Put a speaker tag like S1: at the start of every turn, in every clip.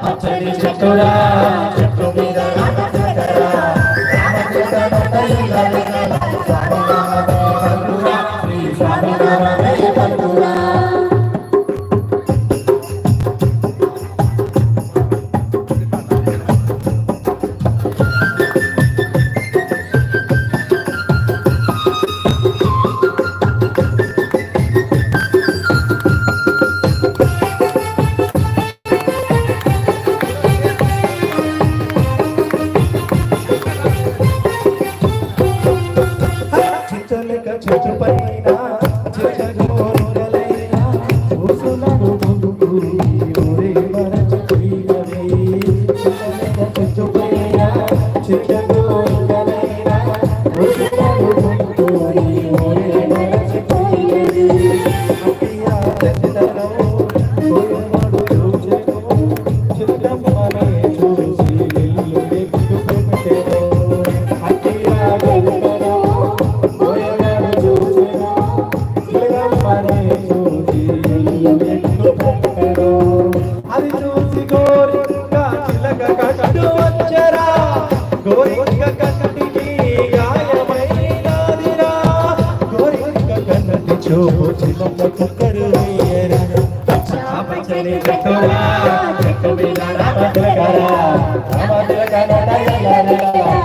S1: పచ్చడి చెట్టురా చెట్టు మీద చెట్టు పైన చెట్టగోరలైనా ఊసులను ముందుకు ఊరే మరచిపోయినవి చెట్టు పైన చెట్టగోరలైనా ఊసులను ముందుకు ఊరే మరచిపోయినవి అతియా చెట్టలో కోయమడు చూచెను చిత్తమ్మనే చూసి ఇల్లు ఎక్కు పెట్టెను అతియా చెట్టలో అది చూసి గోరింక చిలక కట్టు వచ్చరా గోరింక కన్నుకి గాయమైనదిరా గోరింక కన్నుకి చూపు చిలక కుక్కరు వేయరా పచ్చని చెట్టురా చెట్టు మీద రామతిలకరా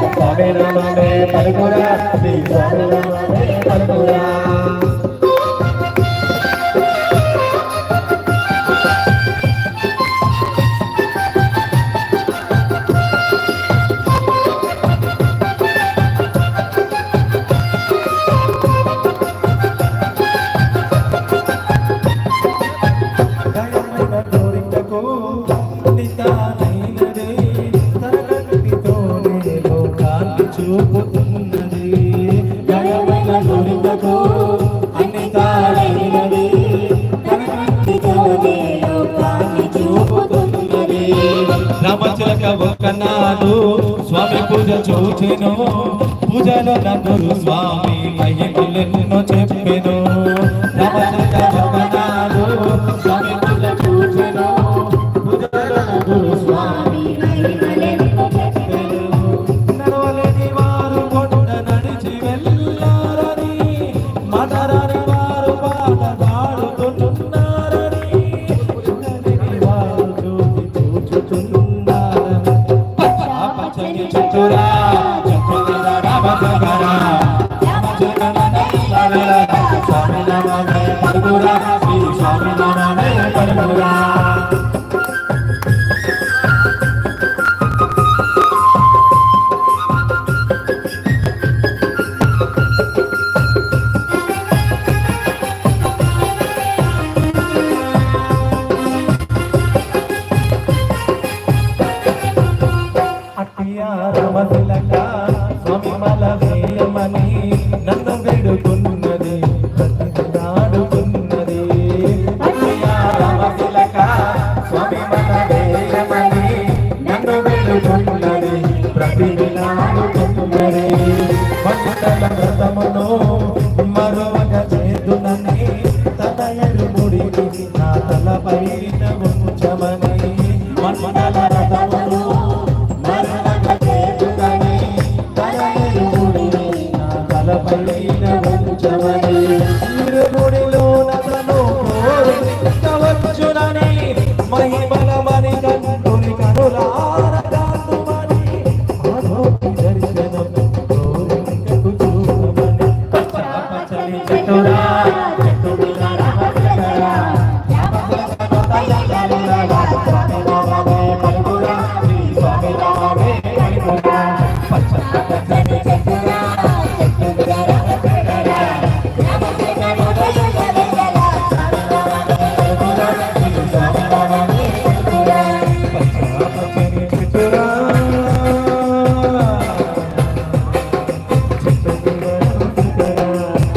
S1: స్వామి రామే పలుకురా శ్రీ స్వామి రామే పలుకురా చూపుతున్నది గయమైన దొరికకు అన్ని తాళైనది చూపుతున్నది రామచిలక ఒకనాడు స్వామి పూజ చూచెను పూజలో నందురు స్వామి మహిమలెన్నో చెప్పెను రామచిలక ఒకనాడు స్వామి పూజ చూచెను పూజలో నందురు స్వామి మహిమలెన్నో చెప్పెను నడవలేని వారు కొండ నడిచి వెళ్ళారని మదరాని వారు పాట పాడుతున్నారని ఉండలేని వారు జ్యోతి చూచుతున్నారని పచ్చని చెట్టురా చెట్టు మీద రామచంద్ర స్వామి నామే పలుకురా శ్రీ స్వామి నామే పలుకురా రామతిలక స్వామి మల వేయమని నన్ను వేడుకున్నది ఆడుకున్నది రామతిలక స్వామి మల వేయమని నన్ను వేడుకున్నది ప్రతిదినాడుకున్నది మండల వ్రతమును మరొక చేతునని తనయలు ముడికి నా తలపైన ఉంచమని మండల వ్రతమును మహిమ